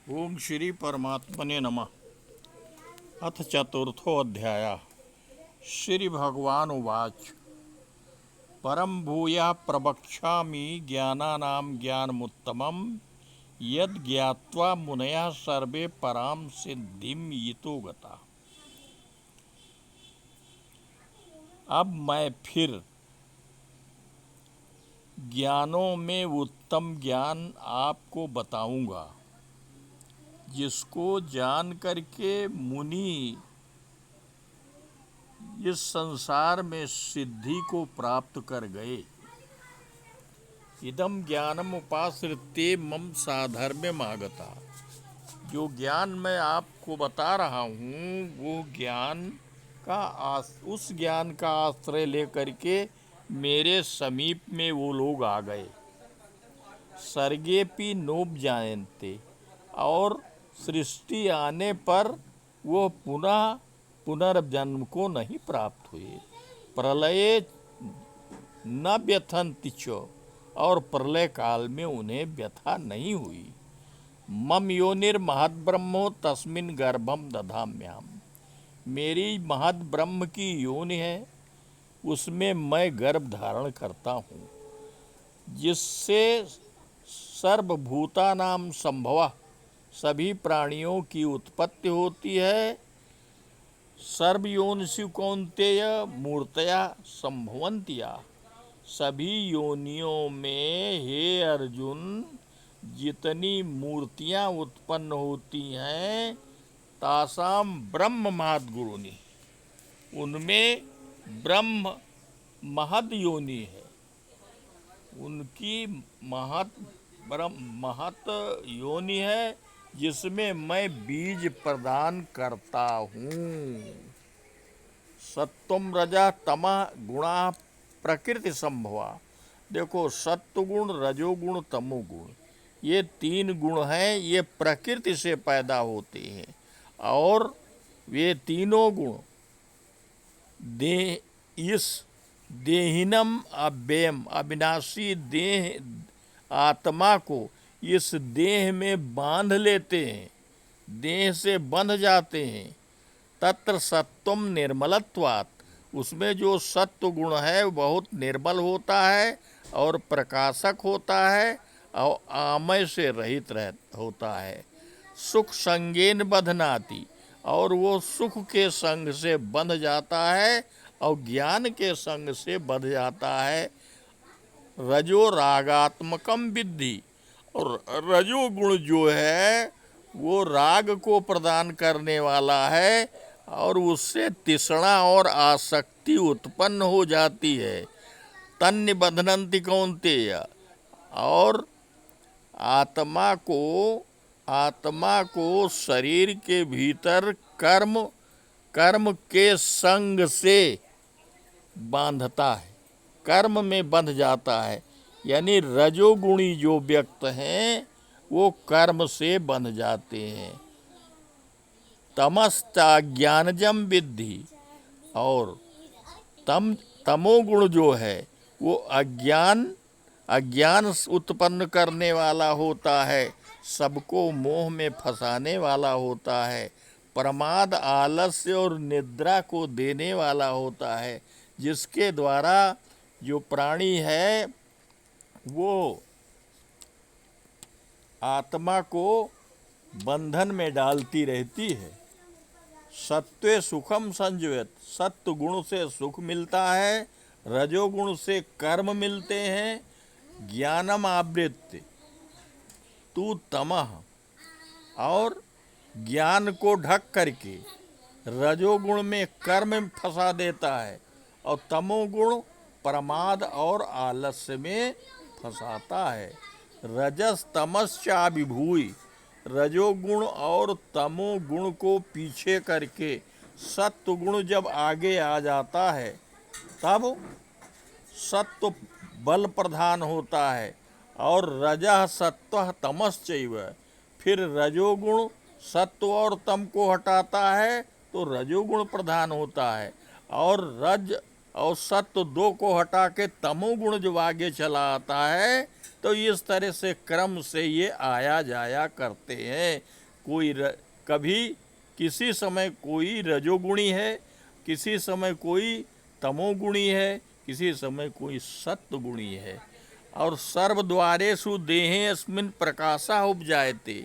ओम श्री परमात्मने नमः। अथ चतुर्थोऽध्यायः। श्री भगवान उवाच परम भूयः प्रवक्ष्यामि ज्ञानानां ज्ञानमुत्तमं यद् ज्ञात्वा मुनयः सर्वे परां सिद्धिं यितो गताः। अब मैं फिर ज्ञानों में उत्तम ज्ञान आपको बताऊंगा, जिसको जान करके मुनि इस संसार में सिद्धि को प्राप्त कर गए। इदम ज्ञानम उपाश्रित्य मम साधर्म्यम आगता। जो ज्ञान मैं आपको बता रहा हूँ वो उस ज्ञान का आश्रय लेकर के मेरे समीप में वो लोग आ गए। सर्गेपि नोपजायन्ते, और सृष्टि आने पर वो पुनः पुनर्जन्म को नहीं प्राप्त हुए। प्रलये न व्यथन्ति च, और प्रलय काल में उन्हें व्यथा नहीं हुई। मम योनिर महद ब्रह्मो तस्मिन् गर्भम दधाम्याम। मेरी महद ब्रह्म की योनि है, उसमें मैं गर्भ धारण करता हूँ, जिससे सर्वभूतानां संभवः, सभी प्राणियों की उत्पत्ति होती है। सर्वयोनिषु कौन्तेय मूर्तया संभवन्त्या। सभी योनियों में हे अर्जुन जितनी मूर्तियां उत्पन्न होती हैं, तासाम ब्रह्म महद गुरुनि, उनमें ब्रह्म महद योनि है। उनकी महत योनि है, जिसमें मैं बीज प्रदान करता हूँ। सत्वम रजा तमः गुणा प्रकृति संभवा। देखो, सत्वगुण, रजोगुण, तमोगुण, ये तीन गुण हैं, ये प्रकृति से पैदा होते हैं। और ये तीनों गुण इस देहिनम अव्ययम अविनाशी देह आत्मा को इस देह में बांध लेते हैं, देह से बंध जाते हैं। तत्र सत्वम निर्मलत्वात्, उसमें जो सत्व गुण है बहुत निर्मल होता है और प्रकाशक होता है और आमय से रहित होता है। सुख संगेन बधनाति, और वो सुख के संग से बंध जाता है और ज्ञान के संग से बंध जाता है। रजो रागात्मकम विद्धि, और रजोगुण जो है वो राग को प्रदान करने वाला है, और उससे तृष्णा और आसक्ति उत्पन्न हो जाती है। तन्य बधनन्ति कौन्तेय, और आत्मा को शरीर के भीतर कर्म के संग से बांधता है, कर्म में बंध जाता है। यानी रजोगुणी जो व्यक्त हैं वो कर्म से बंध जाते हैं। तमस्ता ज्ञानजम विद्धि, और तमोगुण जो है वो अज्ञान उत्पन्न करने वाला होता है, सबको मोह में फंसाने वाला होता है। प्रमाद, आलस्य और निद्रा को देने वाला होता है, जिसके द्वारा जो प्राणी है वो आत्मा को बंधन में डालती रहती है। सत्वे सुखम संजयत, सत्व गुण से सुख मिलता है, रजोगुण से कर्म मिलते हैं। ज्ञानम आवृत्ति तू तमः, और ज्ञान को ढक करके रजोगुण में कर्म में फंसा देता है, और तमोगुण प्रमाद और आलस्य में फंसाता है। रजस तमश्चाभिभूय, रजोगुण और तमोगुण को पीछे करके सत्वगुण जब आगे आ जाता है, तब सत्व बल प्रधान होता है। और रजः सत्वः तमश्चैव, फिर रजोगुण सत्व और तम को हटाता है तो रजोगुण प्रधान होता है। और और सत्व 2 को हटा के तमोगुण जो आगे चला आता है, तो इस तरह से क्रम से ये आया जाया करते हैं। कभी किसी समय कोई रजोगुणी है, किसी समय कोई तमोगुणी है, किसी समय कोई सत्वगुणी है। और सर्वद्वारेषु देहेऽस्मिन् प्रकाशः उपजायते,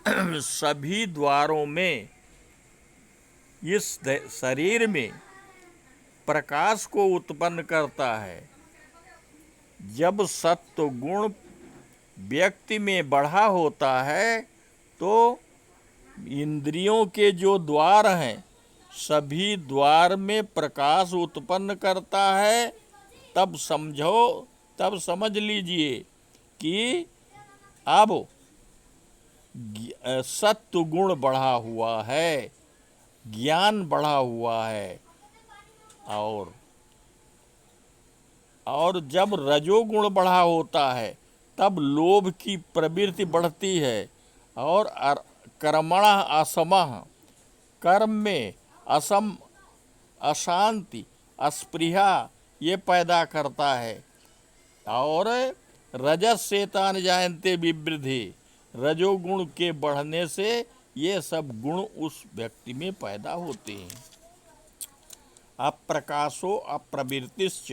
सभी द्वारों में इस शरीर में प्रकाश को उत्पन्न करता है। जब सत्व गुण व्यक्ति में बढ़ा होता है तो इंद्रियों के जो द्वार हैं सभी द्वार में प्रकाश उत्पन्न करता है। तब समझ लीजिए कि अब सत्व गुण बढ़ा हुआ है, ज्ञान बढ़ा हुआ है। और जब रजोगुण बढ़ा होता है तब लोभ की प्रवृत्ति बढ़ती है और कर्मणः असमः, कर्म में अशांति, अस्पृहा ये पैदा करता है। और रजस्येतान जायन्ते विवृद्धि, रजोगुण के बढ़ने से ये सब गुण उस व्यक्ति में पैदा होते हैं। अप्रकाशो अप्रवृत्तिश्च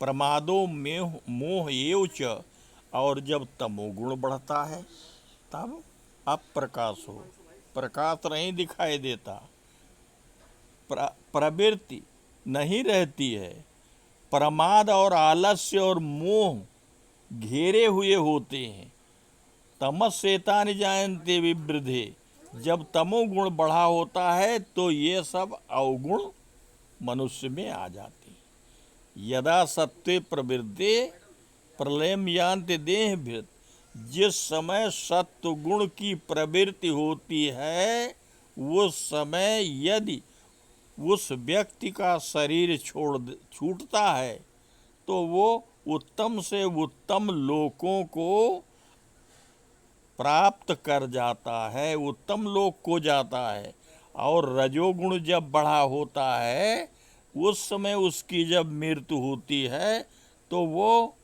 प्रमादो मोह एव च, और जब तमोगुण बढ़ता है तब अप्रकाश हो, प्रकाश नहीं दिखाई देता, प्रवृत्ति नहीं रहती है, प्रमाद और आलस्य और मोह घेरे हुए होते हैं। तमस्येतानि जायन्ते विवृद्धे, जब तमोगुण बढ़ा होता है तो ये सब अवगुण मनुष्य में आ जाते हैं। यदा सत्वे प्रवृद्धे प्रलयम यान्ति देहभृत्, जिस समय सत्व गुण की प्रवृत्ति होती है उस समय यदि उस व्यक्ति का शरीर छूटता है तो वो उत्तम से उत्तम लोकों को प्राप्त कर जाता है, उत्तम लोक को जाता है। और रजोगुण जब बढ़ा होता है उस समय उसकी जब मृत्यु होती है तो वो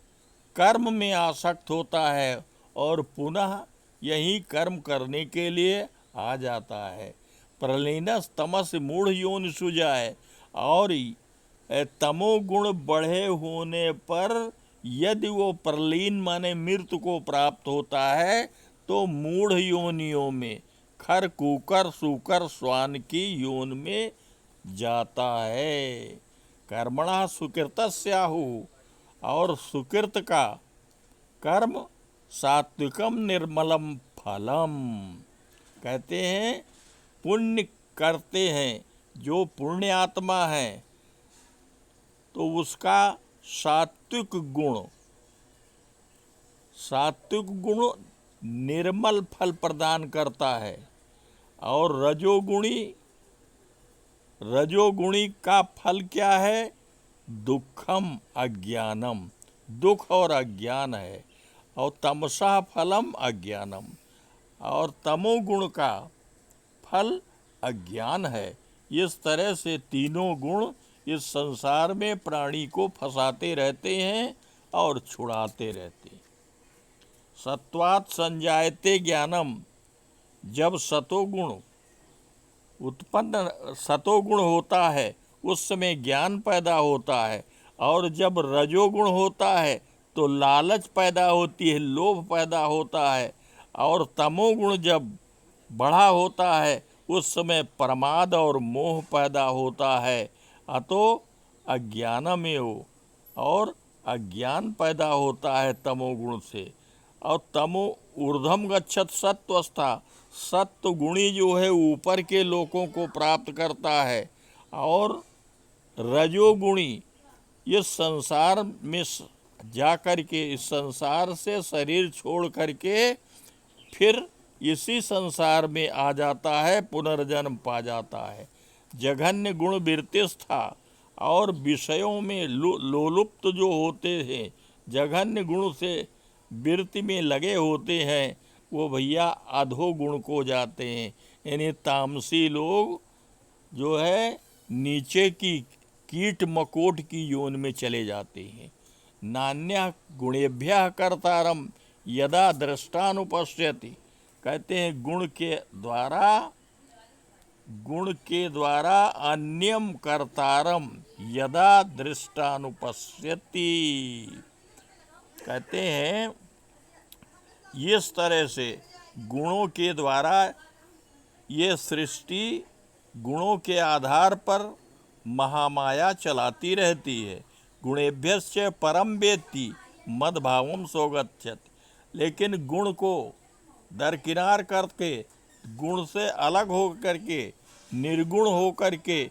कर्म में आसक्त होता है और पुनः यही कर्म करने के लिए आ जाता है। प्रलीनस तमस मूढ़ योनि सुजाय, और तमोगुण बढ़े होने पर यदि वो प्रलीन माने मृत्यु को प्राप्त होता है तो मूढ़ योनियों में, खर कुकर सूकर श्वान की योन में जाता है। कर्मणा सुकृतस्याहु, और सुकृत का कर्म सात्विकम निर्मलम फलम, कहते हैं पुण्य करते हैं जो पुण्य आत्मा है तो उसका सात्विक गुण निर्मल फल प्रदान करता है। और रजोगुणी का फल क्या है? दुखम अज्ञानम, दुख और अज्ञान है। और तमसा फलम अज्ञानम, और तमोगुण का फल अज्ञान है। इस तरह से तीनों गुण इस संसार में प्राणी को फंसाते रहते हैं और छुड़ाते रहते हैं। सत्वात् संजायते ज्ञानम, जब सतोगुण होता है उस समय ज्ञान पैदा होता है। और जब रजोगुण होता है तो लालच पैदा होती है, लोभ पैदा होता है। और तमोगुण जब बढ़ा होता है उस समय प्रमाद और मोह पैदा होता है। अतो अज्ञानमेव, और अज्ञान पैदा होता है तमोगुण से। और तमो ऊर्ध्वम गच्छत सत्वस्था, सत्व गुणी जो है ऊपर के लोकों को प्राप्त करता है। और रजोगुणी इस संसार में जा कर के, इस संसार से शरीर छोड़ करके फिर इसी संसार में आ जाता है, पुनर्जन्म पा जाता है। जघन्य गुण वृत्तिस्था, और विषयों में लोलुप्त जो होते हैं, जघन्य गुण से वृत्ति में लगे होते हैं, वो भैया अधो गुण को जाते हैं। यानी तामसी लोग जो है नीचे की कीट मकोट की योन में चले जाते हैं। नान्यः गुणेभ्यः कर्तारम यदा दृष्टानुपश्यति, कहते हैं गुण के द्वारा अन्यम कर्तारम यदा दृष्टानुपश्यति, कहते हैं इस तरह से गुणों के द्वारा ये सृष्टि गुणों के आधार पर महामाया चलाती रहती है। गुणेभ्यश्च परम वेत्ति मद्भावम सोगच्छति, लेकिन गुण को दरकिनार करके, गुण से अलग हो करके, निर्गुण हो करके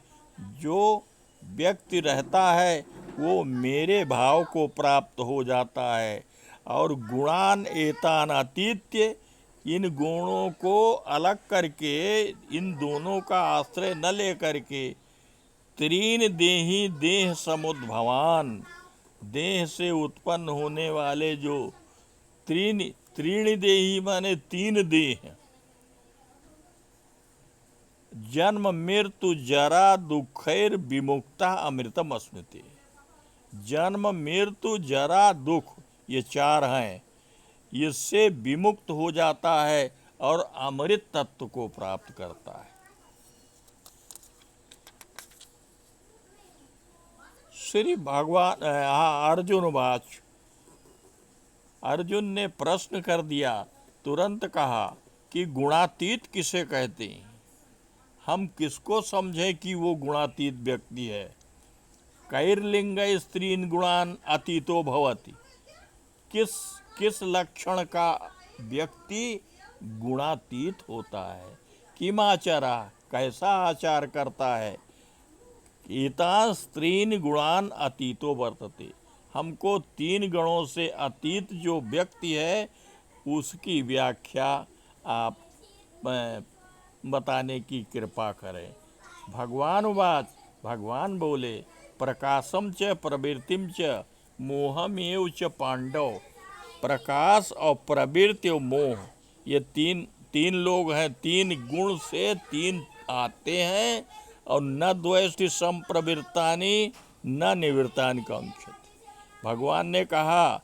जो व्यक्ति रहता है वो मेरे भाव को प्राप्त हो जाता है। और गुणान एतान अतीत्य, इन गुणों को अलग करके, इन दोनों का आश्रय न ले करके, त्रीन देही देह समुद्भवान, देह से उत्पन्न होने वाले जो त्रीण देही माने तीन देह, जन्म मृत्यु जरा दुखैर विमुक्ता अमृतम अस्मृति। जन्म मृत्यु जरा दुख ये चार हैं, इससे विमुक्त हो जाता है और अमृत तत्व को प्राप्त करता है। श्री भगवान अर्जुन वाच, अर्जुन ने प्रश्न कर दिया, तुरंत कहा कि गुणातीत किसे कहते हैं, हम किसको समझें कि वो गुणातीत व्यक्ति है। कैर्लिंग स्त्रीन गुणान अतीतो भवति, किस लक्षण का व्यक्ति गुणातीत होता है। किमाचरा, कैसा आचार करता है। एता स्त्रीन गुणान अतीतो वर्तते, हमको तीन गणों से अतीत जो व्यक्ति है उसकी व्याख्या आप बताने की कृपा करें। भगवान वाच, भगवान बोले, प्रकाशम च प्रवृत्तिम च मोहमेव च पांडव। प्रकाश और प्रवृत्ति और मोह, ये तीन लोग हैं, तीन गुण से तीन आते हैं। और न द्वेष्टि संप्रवृत्तानि न निवृत्तानि कांक्षति। भगवान ने कहा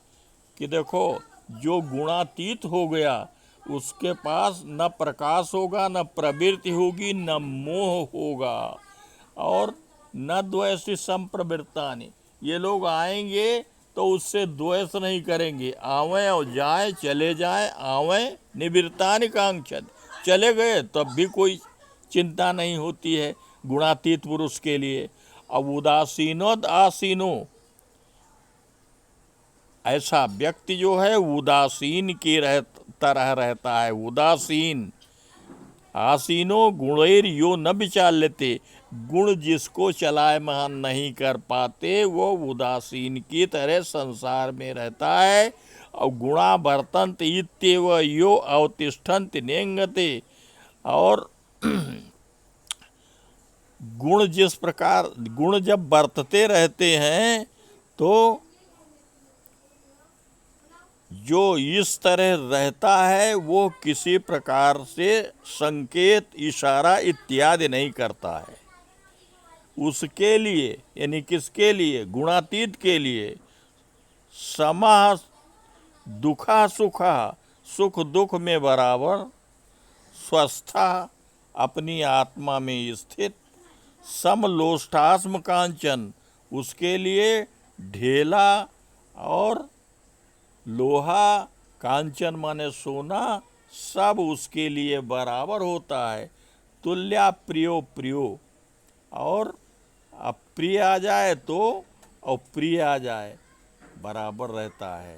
कि देखो, जो गुणातीत हो गया उसके पास न प्रकाश होगा, न प्रवृत्ति होगी, न मोह होगा, और न द्वेष्टि संप्रवृत्तानि। ये लोग आएंगे तो उससे द्वेष नहीं करेंगे, आवें और जाए, चले जाए, आवें। निवृत्तानि कांक्षति, चले गए तब भी कोई चिंता नहीं होती है गुणातीत पुरुष के लिए। अब उदासीनोद आसीनो, ऐसा व्यक्ति जो है उदासीन की तरह रहता है। उदासीन आसीनो गुणैर यो न विचार लेते, गुण जिसको चलायमान नहीं कर पाते वो उदासीन की तरह संसार में रहता है। और गुणा वर्तन्त इत्येव यो अवतिष्ठन्ति नेंगते, और गुण जिस प्रकार, गुण जब बरतते रहते हैं तो जो इस तरह रहता है वो किसी प्रकार से संकेत, इशारा इत्यादि नहीं करता है। उसके लिए, यानी किसके लिए, गुणातीत के लिए, समा दुखा सुखा, सुख दुख में बराबर, स्वस्था अपनी आत्मा में स्थित, समलोष्टास्म कांचन, उसके लिए ढेला और लोहा, कांचन माने सोना, सब उसके लिए बराबर होता है। तुल्या प्रियो प्रियो, और अप्रिय आ जाए तो अप्रिय आ जाए, बराबर रहता है।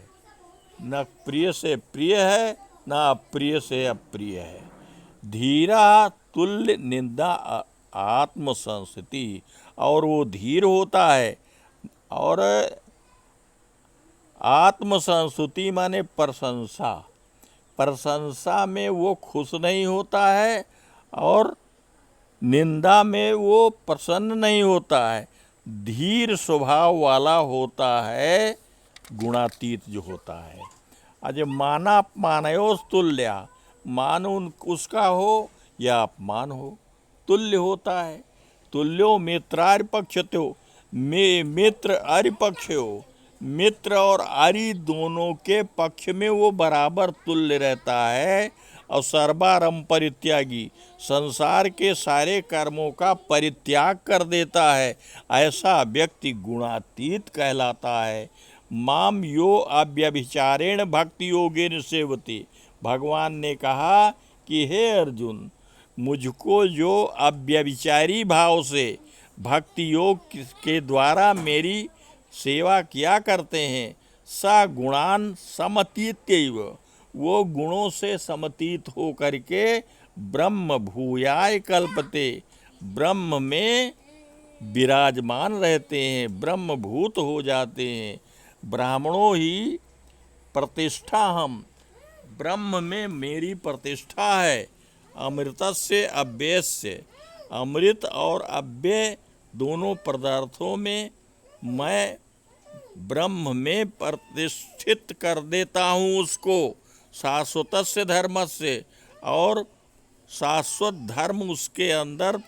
न प्रिय से प्रिय है, न अप्रिय से अप्रिय है। धीरा तुल्य निंदा आत्मसंस्थिति, और वो धीर होता है। और आत्मसंस्तुति माने प्रशंसा, प्रशंसा में वो खुश नहीं होता है और निंदा में वो प्रसन्न नहीं होता है। धीर स्वभाव वाला होता है गुणातीत जो होता है। आज माना अपमानयोस तुल्या, मान उसका हो या अपमान हो, तुल्य होता है। तुल्यो मित्रार्य पक्षतो, में मित्र आर्य पक्ष हो, मित्र और आर्य दोनों के पक्ष में वो बराबर तुल्य रहता है। और सर्वारंभ परित्यागी, संसार के सारे कर्मों का परित्याग कर देता है, ऐसा व्यक्ति गुणातीत कहलाता है। माम यो अव्यभिचारेण भक्ति योगेन सेवते, भगवान ने कहा कि हे अर्जुन, मुझको जो अव्यभिचारी भाव से भक्ति योग के द्वारा मेरी सेवा किया करते हैं, सा गुणान समतीत्यैव, वो गुणों से समतीत हो करके ब्रह्म भूयाय कल्पते, ब्रह्म में विराजमान रहते हैं, ब्रह्मभूत हो जाते हैं। ब्राह्मणों ही प्रतिष्ठा हम, ब्रह्म में मेरी प्रतिष्ठा है। अमृतस्य अव्ययस्य, अमृत और अव्यय दोनों पदार्थों में मैं ब्रह्म में प्रतिष्ठित कर देता हूँ उसको, शाश्वतस्य धर्मस्य, और शाश्वत धर्म उसके अंदर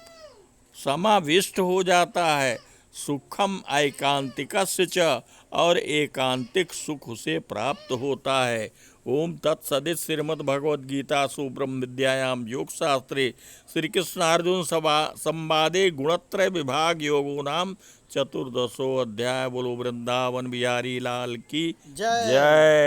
समाविष्ट हो जाता है। सुखम ऐकांतिकस्य च, और एकांतिक सुख उसे प्राप्त होता है। ओम तत्सदित श्रीमद्भगवद्गीतासु ब्रह्म विद्यायां योग शास्त्रे श्री कृष्ण अर्जुन संवादे गुणत्रय विभाग योगो नाम चतुर्दशो अध्याय। बोलो वृंदावन बिहारी लाल की जय। जय।